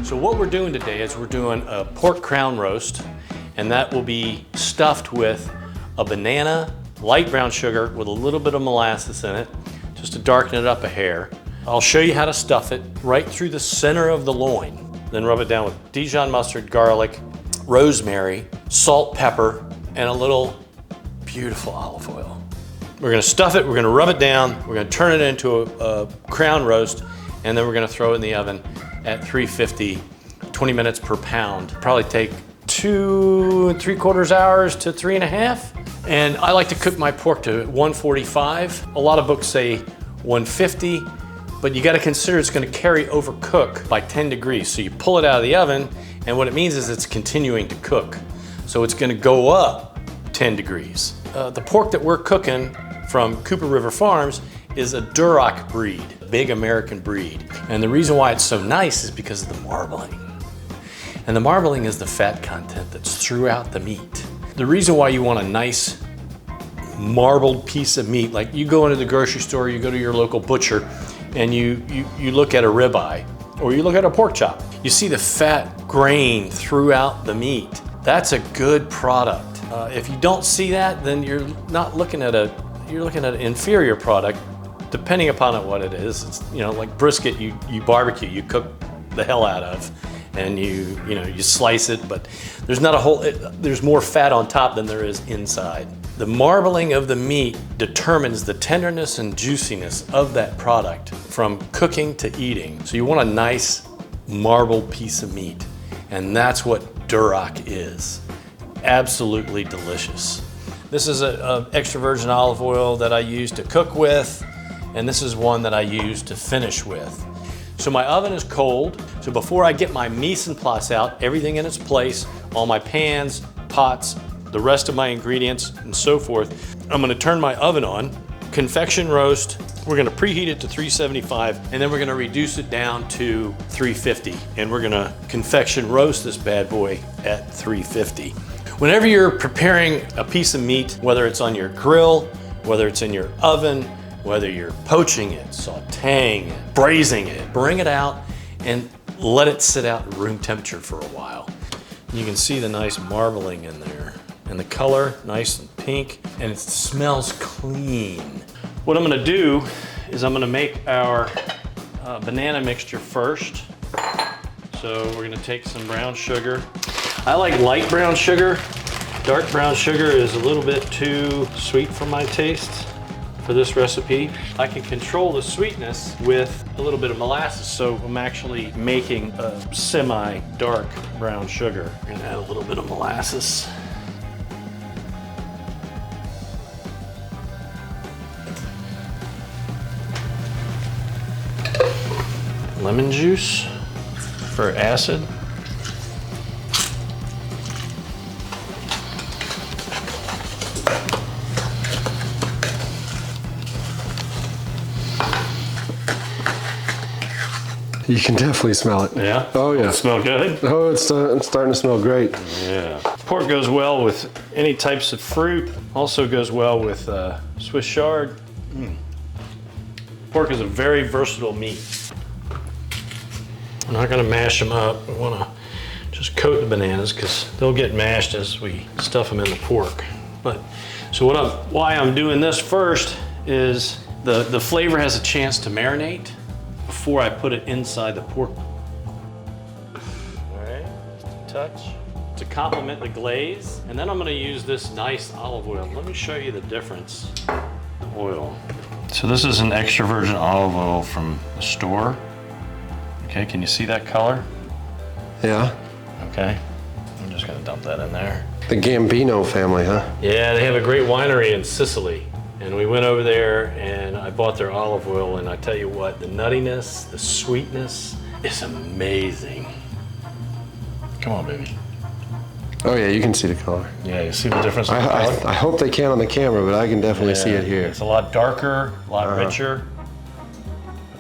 So what we're doing today is we're doing a pork crown roast, and that will be stuffed with a banana, light brown sugar with a little bit of molasses in it, just to darken it up a hair. I'll show you how to stuff it right through the center of the loin. Then rub it down with Dijon mustard, garlic, rosemary, salt, pepper, and a little beautiful olive oil. We're gonna stuff it, we're gonna rub it down, we're gonna turn it into a crown roast, and then we're gonna throw it in the oven at 350, 20 minutes per pound. Probably take 2 3/4 hours to 3.5. And I like to cook my pork to 145. A lot of books say 150, but you gotta consider it's gonna carry overcook by 10 degrees. So you pull it out of the oven, and what it means is it's continuing to cook. So it's gonna go up 10 degrees. The pork that we're cooking from Cooper River Farms is a Duroc breed, a big American breed. And the reason why it's so nice is because of the marbling. And the marbling is the fat content that's throughout the meat. The reason why you want a nice marbled piece of meat, like you go into the grocery store, you go to your local butcher, and you look at a ribeye, or you look at a pork chop. You see the fat grain throughout the meat. That's a good product. If you don't see that, then you're looking at an inferior product, depending upon what it is. It's, you know, like brisket, you barbecue, you cook the hell out of, and you slice it, but there's not a whole, there's more fat on top than there is inside. The marbling of the meat determines the tenderness and juiciness of that product from cooking to eating. So you want a nice marbled piece of meat, and that's what Duroc is. Absolutely delicious. This is an extra virgin olive oil that I use to cook with, and this is one that I use to finish with. So my oven is cold, so before I get my mise en place out, everything in its place, all my pans, pots, the rest of my ingredients, and so forth, I'm gonna turn my oven on, confection roast. We're gonna preheat it to 375, and then we're gonna reduce it down to 350, and we're gonna confection roast this bad boy at 350. Whenever you're preparing a piece of meat, whether it's on your grill, whether it's in your oven, whether you're poaching it, sauteing it, braising it, bring it out and let it sit out at room temperature for a while. You can see the nice marbling in there, and the color, nice and pink, and it smells clean. What I'm gonna do is I'm gonna make our banana mixture first. So we're gonna take some brown sugar. I like light brown sugar. Dark brown sugar is a little bit too sweet for my taste for this recipe. I can control the sweetness with a little bit of molasses, so I'm actually making a semi-dark brown sugar. I'm gonna add a little bit of molasses. Lemon juice for acid. You can definitely smell it. Yeah? Oh yeah. Does it smell good? Oh, it's starting to smell great. Yeah. Pork goes well with any types of fruit. Also goes well with Swiss chard. Pork is a very versatile meat. I'm not gonna mash them up. We wanna just coat the bananas because they'll get mashed as we stuff them in the pork. But so why I'm doing this first is the flavor has a chance to marinate before I put it inside the pork. All right, just a touch to complement the glaze. And then I'm gonna use this nice olive oil. Let me show you the difference, the oil. So this is an extra virgin olive oil from the store. Okay, can you see that color? Yeah. Okay, I'm just gonna dump that in there. The Gambino family, huh? Yeah, they have a great winery in Sicily. And we went over there and I bought their olive oil, and I tell you what, the nuttiness, the sweetness is amazing. Come on, baby. Oh yeah, you can see the color. Yeah, you see the difference in the color? I hope they can on the camera, but I can definitely see it here. It's a lot darker, a lot richer.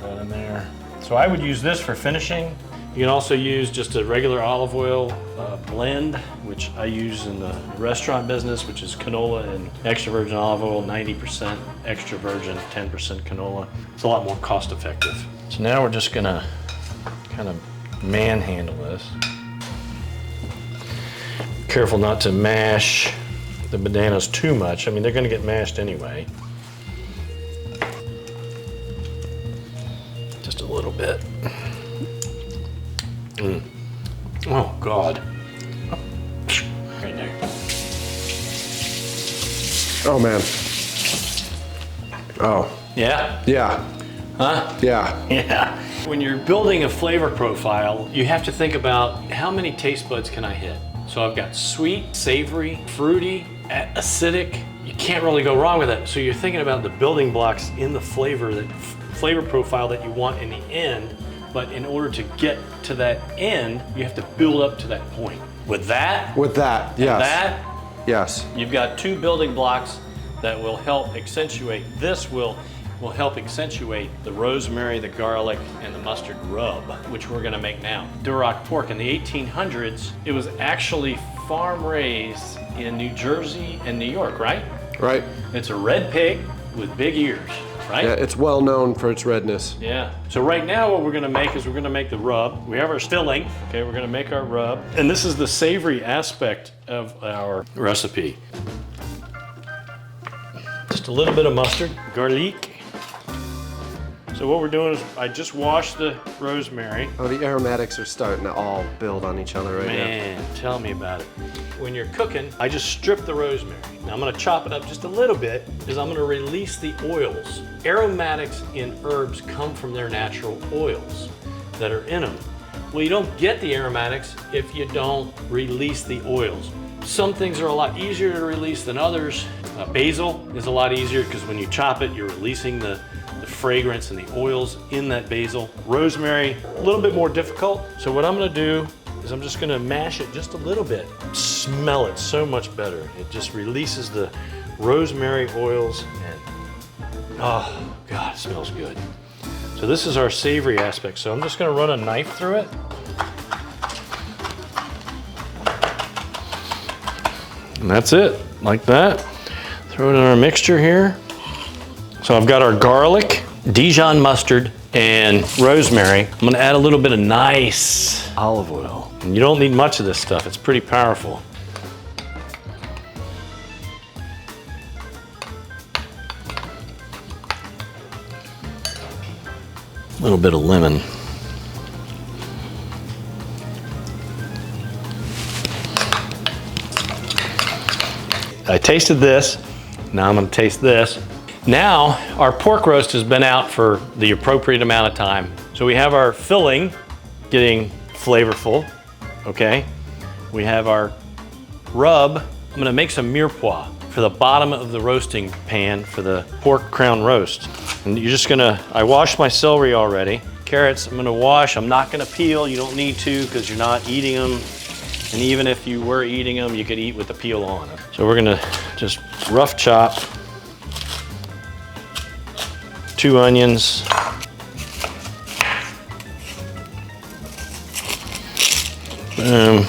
Put that in there. So I would use this for finishing. You can also use just a regular olive oil blend, which I use in the restaurant business, which is canola and extra virgin olive oil, 90% extra virgin, 10% canola. It's a lot more cost effective. So now we're just gonna kind of manhandle this. Careful not to mash the bananas too much. I mean, they're gonna get mashed anyway. Just a little bit. Oh, God. Right there. Oh, man. Oh. Yeah? Yeah. Huh? Yeah. Yeah. When you're building a flavor profile, you have to think about how many taste buds can I hit? So I've got sweet, savory, fruity, acidic. You can't really go wrong with it. So you're thinking about the building blocks in the flavor profile that you want in the end. But in order to get to that end, you have to build up to that point. With that, Yes. Yes. you've got two building blocks that will help accentuate. This will help accentuate the rosemary, the garlic, and the mustard rub, which we're gonna make now. Duroc pork in the 1800s, it was actually farm raised in New Jersey and New York, right? Right. It's a red pig with big ears, right? Yeah, it's well known for its redness. Yeah. So right now what we're gonna make is we're gonna make the rub. We have our filling, okay? We're gonna make our rub. And this is the savory aspect of our recipe. Just a little bit of mustard, garlic. So what we're doing is I just washed the rosemary. Oh, the aromatics are starting to all build on each other right now. Man, tell me about it. When you're cooking, I just strip the rosemary. Now I'm gonna chop it up just a little bit because I'm gonna release the oils. Aromatics in herbs come from their natural oils that are in them. Well, you don't get the aromatics if you don't release the oils. Some things are a lot easier to release than others. Basil is a lot easier because when you chop it, you're releasing the fragrance and the oils in that basil. Rosemary, a little bit more difficult. So what I'm gonna do is I'm just gonna mash it just a little bit. Smell it so much better. It just releases the rosemary oils and, oh God, it smells good. So this is our savory aspect. So I'm just gonna run a knife through it. And that's it, like that. Throw it in our mixture here. So I've got our garlic, Dijon mustard, and rosemary. I'm gonna add a little bit of nice olive oil. And you don't need much of this stuff, it's pretty powerful. A little bit of lemon. I tasted this, now I'm gonna taste this. Now, our pork roast has been out for the appropriate amount of time. So we have our filling getting flavorful, okay? We have our rub. I'm gonna make some mirepoix for the bottom of the roasting pan for the pork crown roast. And you're just gonna, I washed my celery already. Carrots, I'm gonna wash. I'm not gonna peel, you don't need to because you're not eating them. And even if you were eating them, you could eat with the peel on. So we're gonna just rough chop 2 onions. Boom.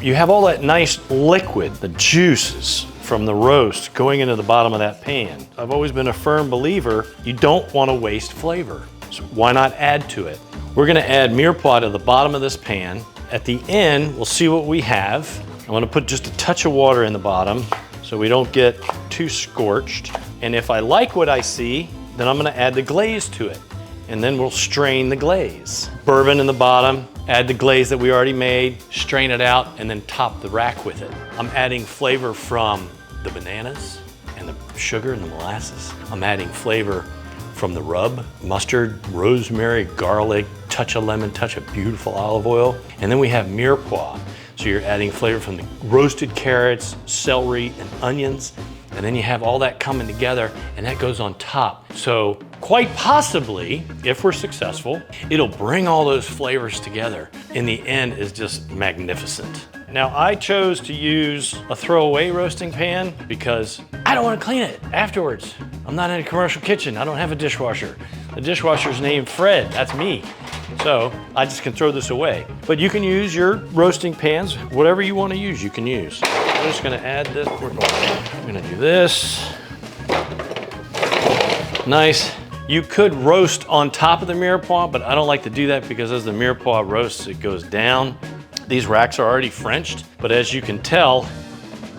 You have all that nice liquid, the juices from the roast going into the bottom of that pan. I've always been a firm believer, you don't want to waste flavor. So why not add to it? We're gonna add mirepoix to the bottom of this pan. At the end, we'll see what we have. I'm gonna put just a touch of water in the bottom so we don't get too scorched. And if I like what I see, then I'm gonna add the glaze to it. And then we'll strain the glaze. Bourbon in the bottom, add the glaze that we already made, strain it out, and then top the rack with it. I'm adding flavor from the bananas and the sugar and the molasses. I'm adding flavor from the rub, mustard, rosemary, garlic, touch of lemon, touch of beautiful olive oil. And then we have mirepoix. So you're adding flavor from the roasted carrots, celery, and onions. And then you have all that coming together and that goes on top. So quite possibly, if we're successful, it'll bring all those flavors together. In the end, is just magnificent. Now I chose to use a throwaway roasting pan because I don't want to clean it afterwards. I'm not in a commercial kitchen, I don't have a dishwasher. The dishwasher's named Fred, that's me. So I just can throw this away. But you can use your roasting pans, whatever you want to use, you can use. I'm just gonna add this, we're gonna do this. Nice You could roast on top of the mirepoix, but I don't like to do that because as the mirepoix roasts, it goes down. These racks are already Frenched, but as you can tell,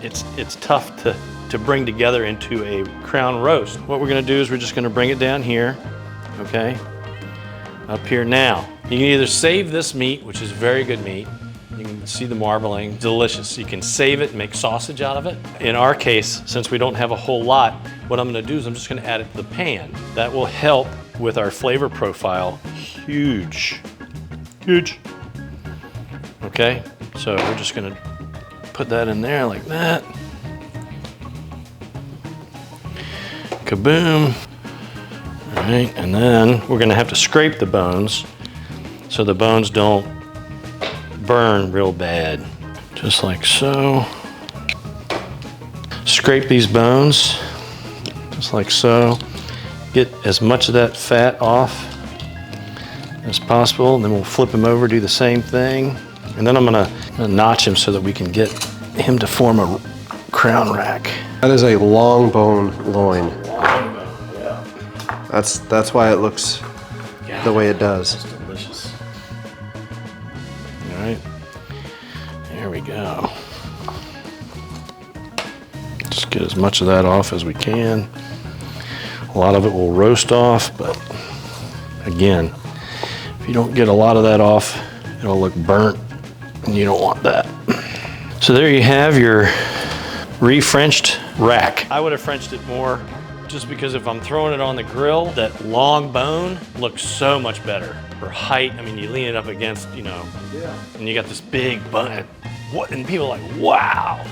it's tough to bring together into a crown roast. What we're gonna do is we're just gonna bring it down here, okay? Up here now. You can either save this meat, which is very good meat. You can see the marbling, delicious. You can save it and make sausage out of it. In our case, since we don't have a whole lot, what I'm gonna do is I'm just gonna add it to the pan. That will help with our flavor profile. Huge, huge. Okay, so we're just gonna put that in there like that. Kaboom. All right, and then we're gonna have to scrape the bones so the bones don't burn real bad. Just like so. Scrape these bones, just like so. Get as much of that fat off as possible, and then we'll flip him over, do the same thing. And then I'm gonna notch him so that we can get him to form a crown rack. That is a long bone loin. Yeah. That's why it looks the way it does. It's delicious. All right, there we go. Just get as much of that off as we can. A lot of it will roast off, but again, if you don't get a lot of that off, it'll look burnt, and you don't want that. So there you have your re-Frenched rack. I would have Frenched it more just because if I'm throwing it on the grill, that long bone looks so much better for height. I mean, you lean it up against, you know, and you got this big bone. What? And people are like, wow.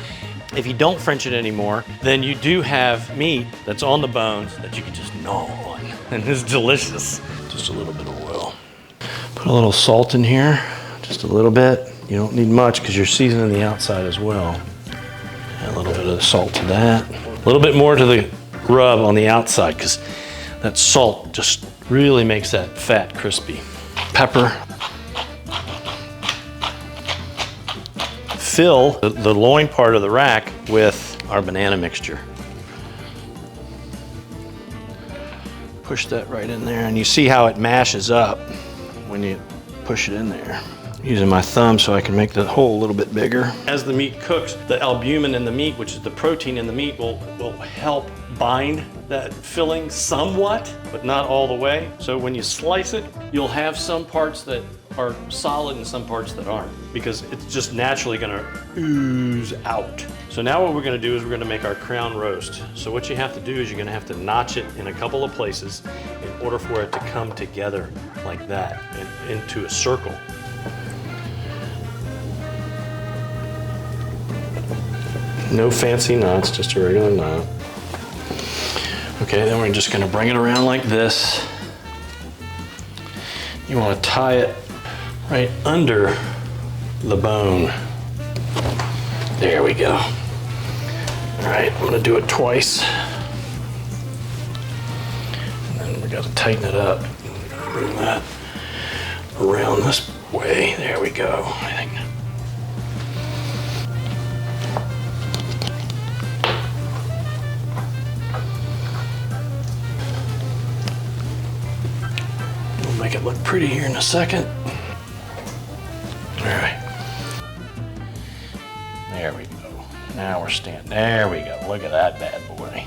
If you don't French it anymore, then you do have meat that's on the bones that you can just gnaw on, and it's delicious. Just a little bit of oil. Put a little salt in here, just a little bit. You don't need much because you're seasoning the outside as well. Add a little bit of salt to that. A little bit more to the rub on the outside because that salt just really makes that fat crispy. Pepper. Fill the loin part of the rack with our banana mixture. Push that right in there, and you see how it mashes up when you push it in there. Using my thumb so I can make the hole a little bit bigger. As the meat cooks, the albumin in the meat, which is the protein in the meat, will help bind that filling somewhat, but not all the way. So when you slice it, you'll have some parts that are solid and some parts that aren't, because it's just naturally gonna ooze out. So now what we're gonna do is we're gonna make our crown roast. So what you have to do is you're gonna have to notch it in a couple of places in order for it to come together like that and into a circle. No fancy knots, just a regular knot. Okay, then we're just gonna bring it around like this. You wanna tie it right under the bone. There we go. All right, I'm gonna do it twice. And then we gotta tighten it up. Bring that around this way. There we go, I think. We'll make it look pretty here in a second. All right. There we go. Now we're standing. There we go. Look at that bad boy.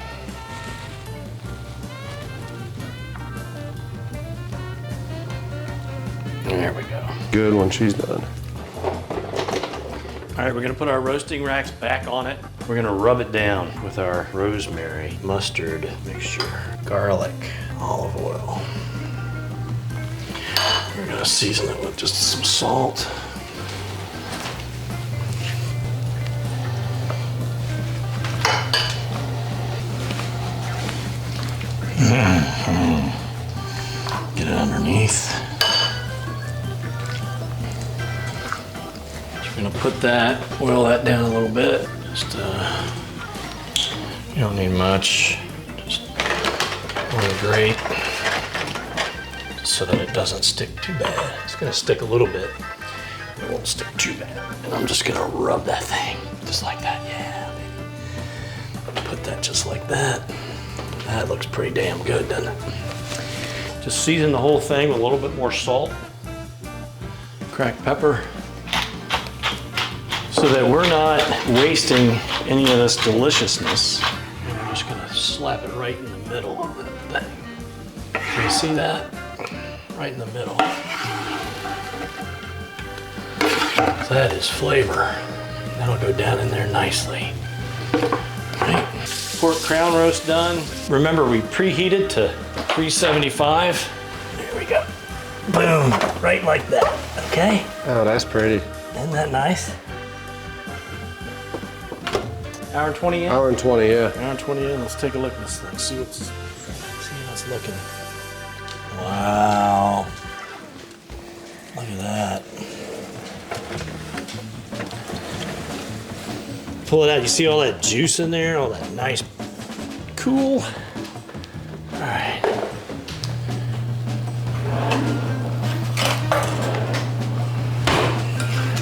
There we go. Good when she's done. All right, we're gonna put our roasting racks back on it. We're gonna rub it down with our rosemary, mustard mixture, garlic, olive oil. We're gonna season it with just some salt. Get it underneath. Just gonna put that, oil that down a little bit. Just, you don't need much. Just on the grate, so that it doesn't stick too bad. It's gonna stick a little bit. It won't stick too bad. And I'm just gonna rub that thing, just like that, yeah, baby. Put that just like that. That looks pretty damn good, doesn't it? Just season the whole thing with a little bit more salt, cracked pepper, so that we're not wasting any of this deliciousness. And I'm just gonna slap it right in the middle of that thing. Can you see that? Right in the middle. So that is flavor. That'll go down in there nicely. Right. Pork crown roast done. Remember, we preheated to 375. There we go. Boom, right like that, okay? Oh, that's pretty. Isn't that nice? Hour and 20 in? Hour and 20, yeah. Hour and 20 in, let's take a look at this thing, see how it's looking. Wow. Look at that. Pull it out, you see all that juice in there? All that nice, cool. All right.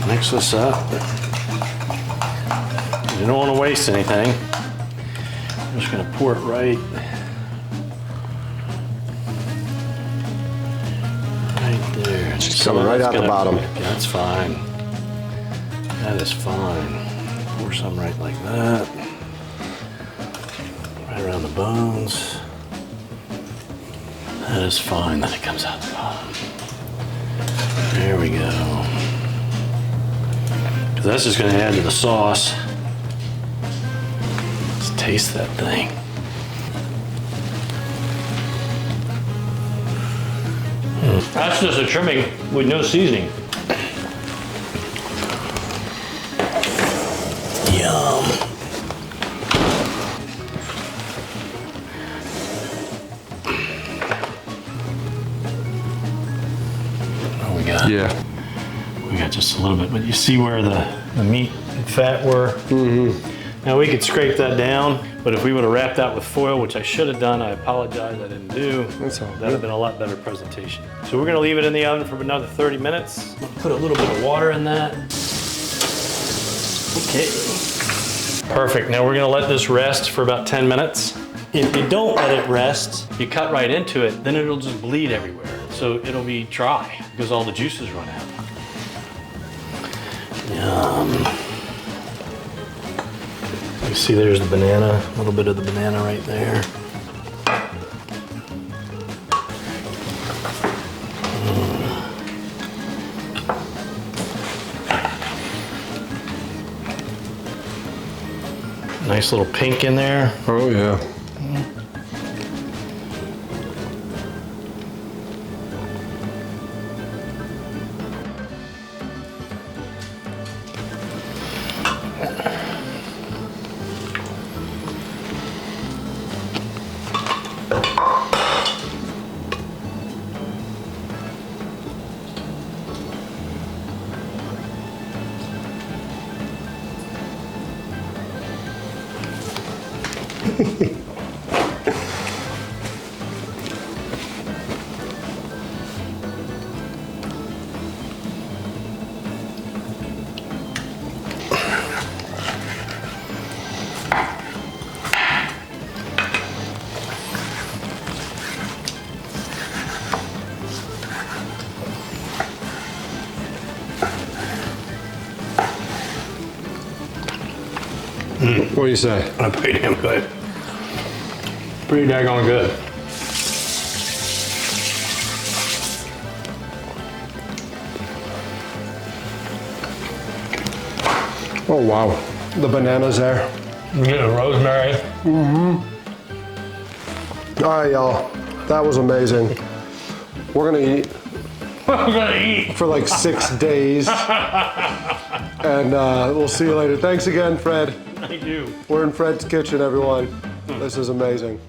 Mix this up. You don't want to waste anything. I'm just going to pour it right there. It's coming right out the bottom. That's fine. That is fine. Pour some right like that. Right around the bones. That is fine. Then it comes out the bottom. There we go. Because that's just going to add to the sauce. Let's taste that thing. That's just a trimming with no seasoning. Yum. Oh, we got. Yeah. We got just a little bit, but you see where the meat and fat were? Mm-hmm. Now we could scrape that down, but if we would have wrapped that with foil, which I should have done, I apologize, I didn't do. That's all That would good. have been a lot better presentation. So we're gonna leave it in the oven for another 30 minutes. Put a little bit of water in that. Okay. Perfect, now we're gonna let this rest for about 10 minutes. If you don't let it rest, you cut right into it, then it'll just bleed everywhere. So it'll be dry because all the juices run out. Yum. You see there's the banana, a little bit of the banana right there. Nice little pink in there. Oh, yeah. What do you say? Pretty damn good. Pretty daggone good. Oh, wow. The banana's there. You get the rosemary. All right, y'all. That was amazing. We're gonna eat I'm gonna eat. for like 6 days. And we'll see you later. Thanks again, Fred. I do. We're in Fred's kitchen, everyone. This is amazing.